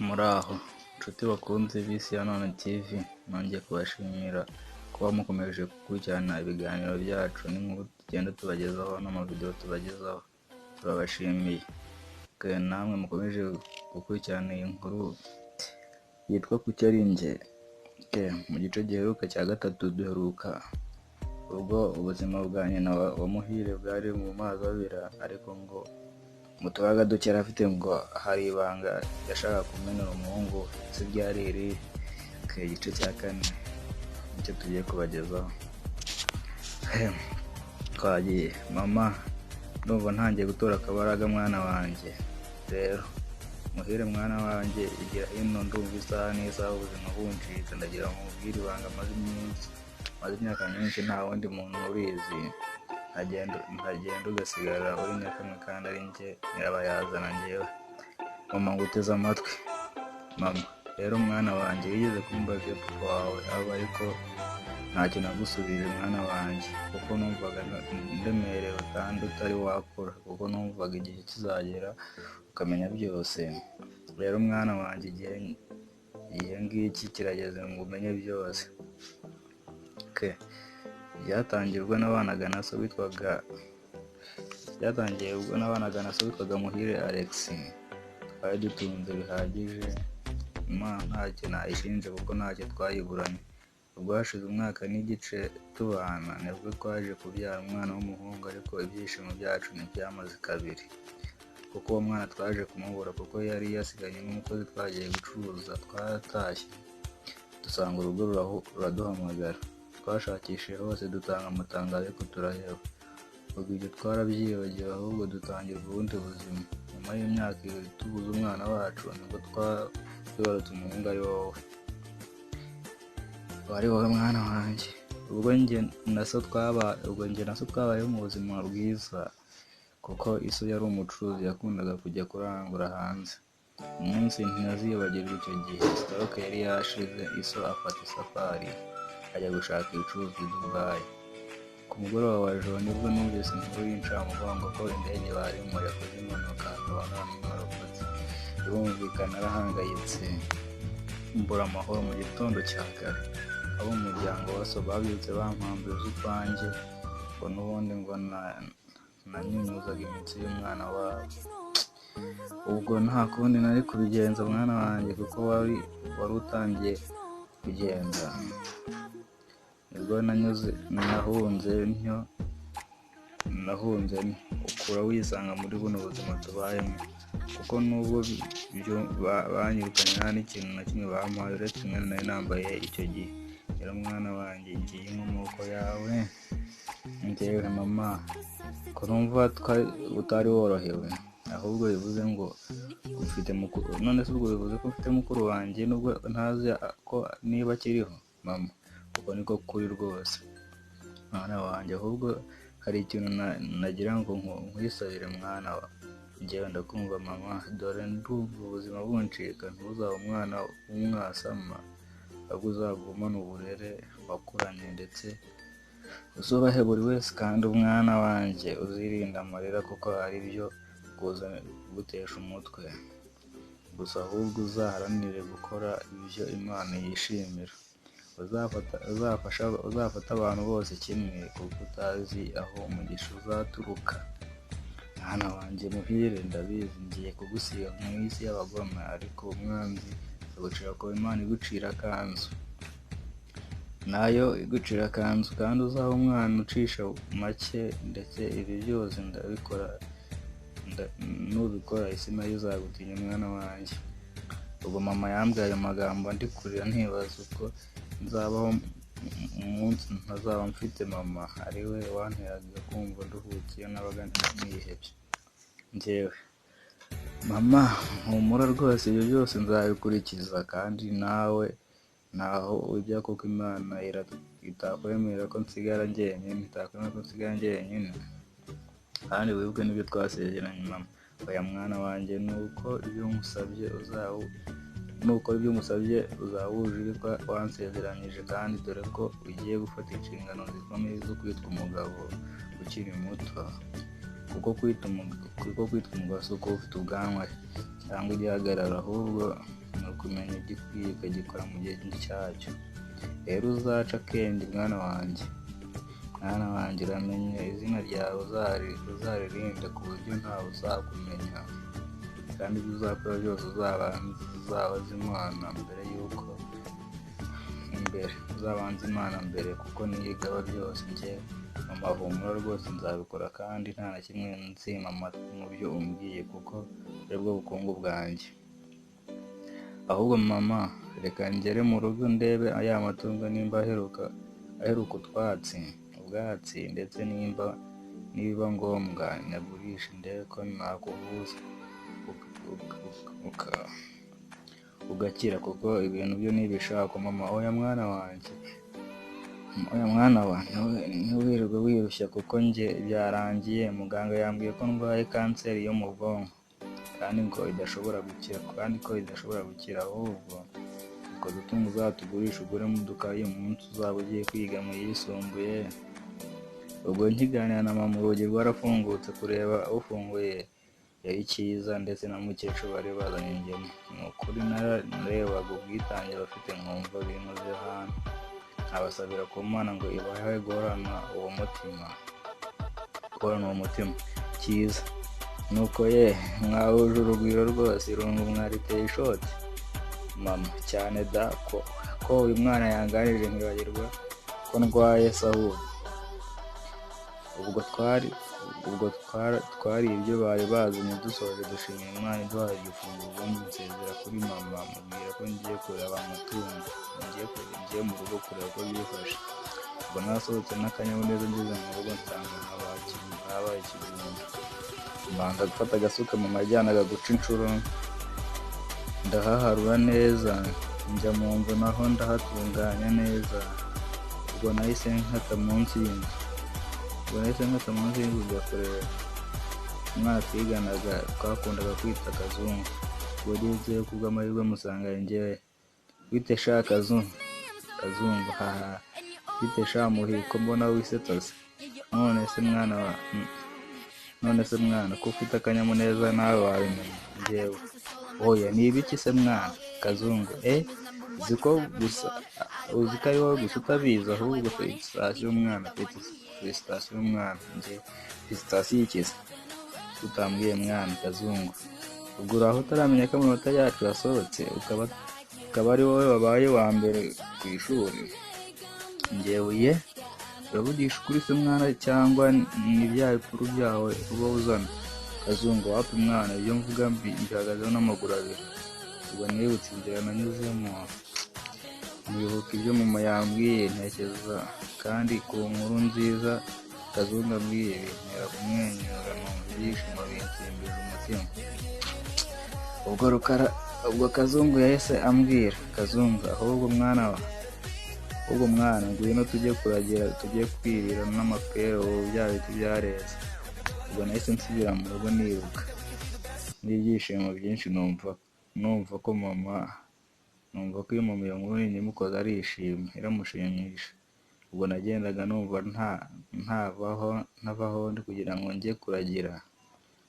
Muraho nshuti bakunze b'isi ya none TV, nongeye kubashimira kuba mukomeje gukurikirana ibiganiro byacu n'inkuru tugenda tubagezaho n'amavideo tubagezaho. Turabashimiye namwe mukomeje gukurikirana iyi nkuru yitwa Kuki ari njye. Mu gice giheruka cya gatatu duheruka ubwo ubuzima bwa nyina wa Muhire bwari mu mazi abira, ariko ngo mu tubaga duke afite ngo hari ibanga yashaka kumenera umuhungu se ryari iri. Igice cya kane nicyo tugiye kubagezaho. Twagiye. Mama, ndumva ntangiye gutora akabaraga mwana wanjye. Rero Muhire mwana wanjye, igira hino, ndumva isaha n'isaha ubuzima buncitse, ndagira ngo mubwire ibanga maze imyaka myinshi nta wundi muntu ubizi. Ntagenda ugasigara uri nyakamwe kandi ari njye nyirabayazana njyewe. Mama, nguteze amatwi. Mama, rero mwana wanjye, wigeze kumbaza papa wawe aba, ariko ntacyo nagusubije mwana wanjye, kuko numvaga ndemerewe kandi utari wakura, kuko numvaga igihe kizagera ukamenya byose. Rero mwana wanjye, igihe ngiki kirageze ngo umenye byose. Byatangiye ubwo nabanaga na so witwaga Muhire Alex. Twari dutunze bihagije, Imana ntacyo nayishinje kuko ntacyo twayiburanye. Ubwo hashize umwaka n'igice tubana, nibwo twaje kubyara umwana w'umuhungu, ariko ibyishimo byacu ntibyamaze kabiri, kuko uwo mwana twaje kumubura kuko yari yasiganye n'umukozi twagiye gucuruza. Twaratashye dusanga urugo ruraduhamagara, twashakishije hose dutanga amatangazo ariko turaheba. Ubwo ibyo twarabyibagiwe, ahubwo dutangira ubundi buzima. Nyuma y'imyaka 2 tubuze umwana wacu, nibwo twibarutse umuhungu ari wowe mwana wanjye. Ubwo njye na so twabayeho mu buzima bwiza, kuko iso yari umucuruzi, yakundaga kujya kurangura hanze. Umunsi ntazibagirwa, icyo gihe sitoke yari yashize, iso afata isafari ajya gushaka ibicuruzwa i Dubai. Ku mugoroba wa joro nibwo numvise inkuru y'incamugongo ko indege barimo yakoze impanuka, akaba nta n'umwe warokotse. Birumvikana arahangayitse, mbura amahoro. Mu gitondo cya kare abo mu muryango wa so babyutse bampambuye z'utwanjye, ngo n'ubundi ngo nanyunyuzaga imitsi y'umwana wabo. Ubwo nta kundi nari kubigenza mwana wanjye, kuko wari utangiye kugenda. Nibwo nahunze ukura wisanga muri buno buzima tubayemo, kuko nubwo banyirukanye nta n'ikintu na kimwe bampaye uretse umwenda nari nambaye icyo gihe. Rero mwana wanjye, ngiye inkomoko yawe njyewe. Mama, ko numva utari worohewe, ahubwo bivuze ngo ufite mukuru. None se ubwo bivuze ko ufite mukuru wanjye nubwo ntazi ko niba akiriho? Mama, kuko niko kuri rwose mwana wanjye, ahubwo hari ikintu nagira ngo nkwisabire mwana wa njyewe. Ndakumva mama, dore ndumva ubuzima buncika. Ntuzaba umwana w'umwasama, ahubwo uzagumana uburere wakuranye, ndetse uzubahe buri wese. kandi umwana wanjye, uzirinda amarira, kuko ari byo gutesha umutwe gusa, ahubwo uzaharanire gukora ibyo Imana yishimira. Uzafata abantu bose kimwe, kuko utazi aho umugisha uzaturuka. Mwana wanjye Muhire, ndabizi ngiye kugusiga mu isi y'abagome, ariko umwanzi agucira ko Imana igucira akanzu, nayo igucira akanzu. kandi uzaba umwana ucisha make, ndetse ibi byose nubikora isi nayo izagutinya mwana wanjye. Ubwo mama yambwiye ayo magambo ndi kurira, ntibaza uko nzabaho umunsi ntazaba mfite mama, ari we wanteraga kumva nduhukiye nabaga nihebye njyewe. Mama, humura rwose, ibyo byose nzabikurikiza, kandi nawe naho ujya, kuko Imana itakwemerera ko nsigara njyenyine, kandi wibuke n'ibyo twasezeranye mama. Oya mwana wanjye, nuko ibyo ngusabye uzaba wuje ibyo wansezeranyije, kandi dore ko ugiye gufata inshingano zikomeye zo kwitwa umugabo ukiri muto. kuko kwita umugabo si uko ufite ubwanwa cyangwa igihagararo, ahubwo kumenya igikwiye ukagikora mu gihe cyacyo. Rero uzaca akenge mwana wanjye, uramenye izina ryawe uzaririnde ku buryo ntawe uzakumenya, kandi ibyo uzakora byose uzabaza Imana mbere yuko uzabanza Imana mbere, kuko niyo igaba byose. Njye mu mahumuro rwose nzabikora, kandi nta na kimwe nzima mu byo umbwiye, kuko aribwo bukungu bwanjye. Ahubwo mama, reka ngere mu rugo ndebe aya matungo nimba aheruka ubwatsi, ndetse nibiba ngombwa nyagurisha ndebe ko nakuvuza ugakira, kuko ibintu byo nibishaka mama. Oya mwana wanjye, ntiwirirwe wirushya, kuko njye byarangiye. Muganga yambwiye ko ndwaye kanseri yo mu bwonko, kandi ko idashobora gukira, ahubwo utwo dutungo uzatugurisha uguremo udukayi umunsi uzaba ugiye kwiga mu yisumbuye. Ubwo nkiganira na mama, urugi rwarafungutse kureba ufunguye yari Cyiza ndetse na mukecuru bari bazanye ingemu. Ni ukuri narebaga ubwitange bafite, nkumva binoze hano. Abasabira ku Mana ngo ibahe guhorana uwo mutima. Cyiza nuko mwahuje urugwiro rwose, irungu mwariteye ishoti mama, cyane da ko uyu mwana yanganije nkibagirwa ko ndwaye Sahura. ubwo twari ibyo bari bazanye, dusoje dushimira Imana iduhaye igifunguro, ubundi nsezera kuri mama mubwira ko ngiye kureba amatungo, ngiye mu rugo kureba ko byifashe. Ubwo nasohotse n'akanyamuneza, ngeze mu rugo nsanga habaye ikigunda. Mbanza gufata agasuka mu majyanaga guca inshuro, ndahaharura neza, njya mu nzu naho ndahatunganya neza. Ubwo nahise nkata munsi y'inzu njya kureba umwana twiganaga twakundaga kwita Kazungu. Ubwo ngezeyo kubw'amahirwe musanga njyewe. Bite sha Kazungu, haha bite sha Muhiko, mbona wisetsa se? None se mwana ko ufite akanyamuneza nawe wabimenya. Njyewe oya ni ibiki se mwana? Kazungu uzi ko ari wowe gusa utabizi, ahubwo felicitasiyo umwana, njye felicitasiyo ikize utambwiye mwana Kazungu. Ubwo uraho utaramenya ko amanota yacu yasohotse, ukaba ari wowe wabaye wa mbere ku ishuri. Njyewe uravugisha ukuri se mwana, cyangwa ni bya bipuru byawe uba uzana? Kazungu wapi mwana, ibyo mvuga mbihagazeho n'amaguru abiri. Ubwo nibutse inzira nanyuzemo, nibuka ibyo mama yambwiye, ntekereza kandi ku nkuru nziza Kazungu ambwiye, bintera kumwenyura, numva ibyishimo binsimbije umutima. Ubwo Kazungu yahise ambwira, Kazungu ahubwo mwana ngwino tujye kuragira, tujye kwirira n'amapera, ubu bya biti byareze. Ubwo nahise nsubira mu rugo niruka n'ibyishimo byinshi, numva ko iyo mama iyo nkuru nimukoze iramushimisha. Ubwo nagendaga numva ntavaho ndi kugira ngo njye kuragira,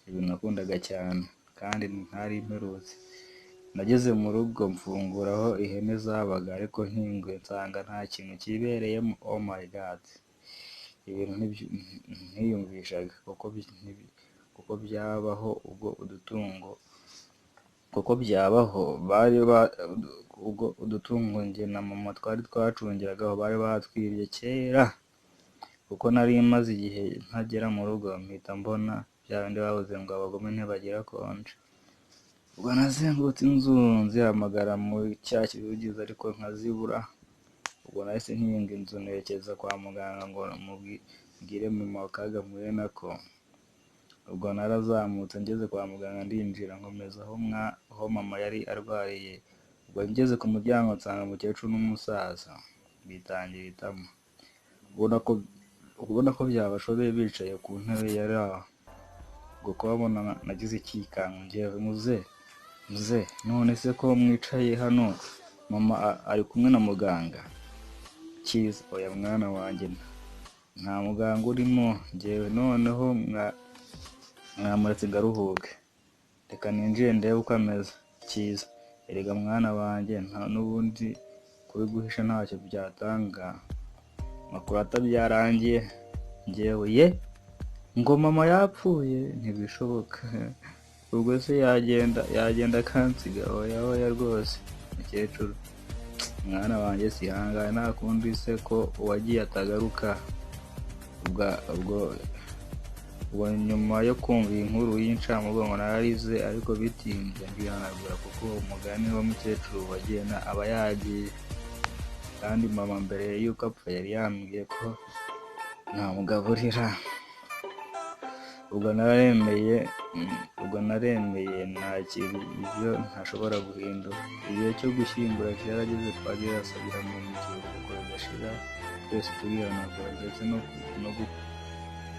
ibintu nakundaga cyane kandi ntari mperutse. Nageze mu rugo mfunguraho ihene zabaga, ariko nkinguye nsanga nta kintu kibereyemo. Oh my god, ibintu ntiyumvishaga kuko byabaho. Ubwo udutungo njye na mama twari twacungiragaho bari batwibye kera, kuko nari maze igihe ntagera mu rugo, mpita mbona bya bindi bavuze ngo abagome ntibagira konje. Ubwo nazengurutse inzu nzihamagara mu cya kibugize, ariko nkazibura. Ubwo nahise nkinga inzu nerekeza kwa muganga ngo mbwire mama akaga mpuye nako. Ubwo narazamutse ngeze kwa muganga, ndinjira nkomeza aho mama yari arwariye. Ubwo ngeze ku muryango nsanga umukecuru n'umusaza bitangiye itama. Ubona ko byabashobeye bicaye ku ntebe yari aho. Ubwo kubabona nagize ikikango, njyewe muze none se ko mwicaye hano, mama ari kumwe na muganga? Cyiza oya mwana wanjye, nta muganga urimo, njyewe noneho mwamuretse ngaruhuke, reka ninjire ndebe uko ameze. Cyiza erega mwana wanjye nta n'ubundi kubiguhisha ntacyo byatanga, makuru atabyarangiye njyewe ye ngo mama yapfuye ntibishoboka. Ubwo se yagenda akansiga? Oya rwose mukecuru, mwana wanjye sihangane, nta kundi se ko uwagiye atagaruka. ubwo nyuma yo kumva iyi nkuru y'incamugongo nararize, ariko bitinze ndihanagura kuko umugani wa mukecuru wagenda aba yagiye, kandi mama mbere y'uko apfa yari yambwiye ko ntamugaburira. ubwo naremeye ntakiri ibyo ntashobora guhindura. Igihe cyo gushyingura cyarageze, twagiye asabira mu kiruhuko bigashira, twese turihanagura ndetse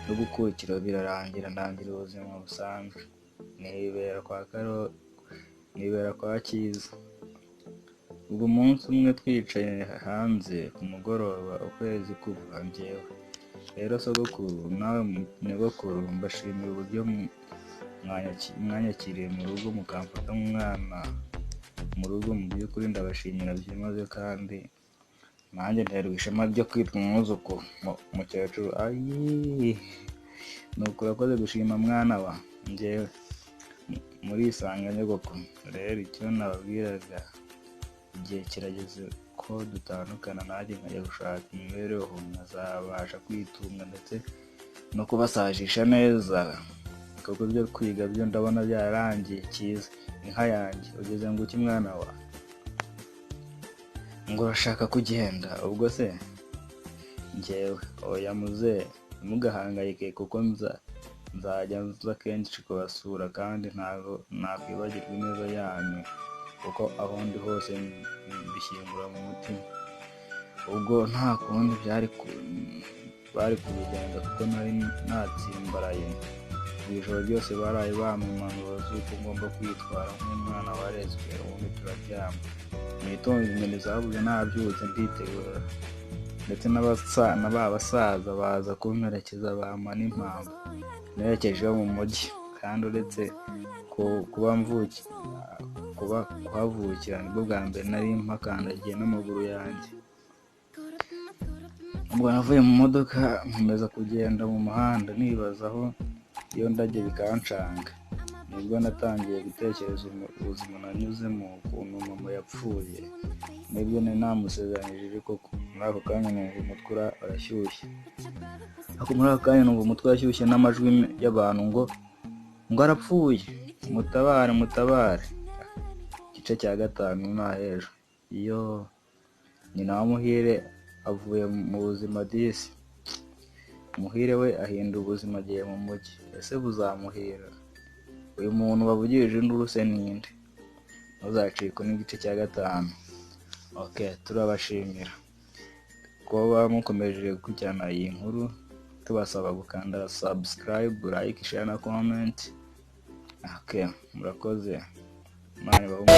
no gukukira birarangira, ndangira ubuzima busanzwe nibera kwa Cyiza. ubwo umunsi umwe twicaye hanze ku mugoroba, ukwezi kuva, njyewe rero sogokuru nawe nyogokuru, mbashimira uburyo mwanyakiriye mu rugo mukamfata nk'umwana mu rugo. Mu by'ukuri ndabashimira byimazeyo, kandi nanjye nterwa ishema ryo kwitwa umwuzukuru. Mukecuru ayi nuko urakoze gushima mwana wa njyewe, murisanga nyogokuru. Rero icyo nababwiraga, igihe kirageze ko dutandukana, nanjye nkajya gushaka imibereho, nkazabasha kwitunga ndetse no kubasajisha neza, kuko ibyo kwiga byo ndabona byararangiye. Cyiza inka yanjye, ugeze ngo iki mwana wa? Ngo urashaka kugenda? Ubwo se njyewe oya muzehe, ntimugahangayike kuko nzajya nza kenshi kubasura, kandi ntabwo nakwibagirwa ineza yanyu, kuko aho ndi hose mbishyingura mu mutima. Ubwo nta kundi bari kubigenza, kuko nari natsimbaraye. Ijoro ryose baraye bampanura z'uko ngomba kwitwara nk'umwana warezwe, ubundi turaryama. Mu gitondo inyoni zavuze nabyutse nditegura, ndetse na ba basaza baza kumperekeza, bampa n'impamvu nerekeje mu mujyi. Kandi uretse kuhavukira nibwo bwa mbere nari mpakandagiye n'amaguru yanjye. ubwo navuye mu modoka nkomeza kugenda mu muhanda, nibaza aho iyo ndajya bikancanga. Nibwo natangiye gutekereza ubuzima nanyuzemo, ukuntu mama yapfuye, nibwo nari namusezeranyije. Koko muri ako kanya numva umutwe urashyushye, n'amajwi y'abantu ngo arapfuye, mutabare. Igice cya 5 n'ahejo. Iyo nyina wa Muhire avuye mu buzima disi. Muhire we ahindura ubuzima agiye mu mujyi. Ese buzamuhira? Uyu muntu bavugirije induru se ninde? Muzacikwa n'igice cya 5. Okay, turabashimira kuba mukomeje gukurikirana iyi nkuru, tubasaba gukanda subscribe, like, share na comment. Okay, murakoze. Mane bahumure.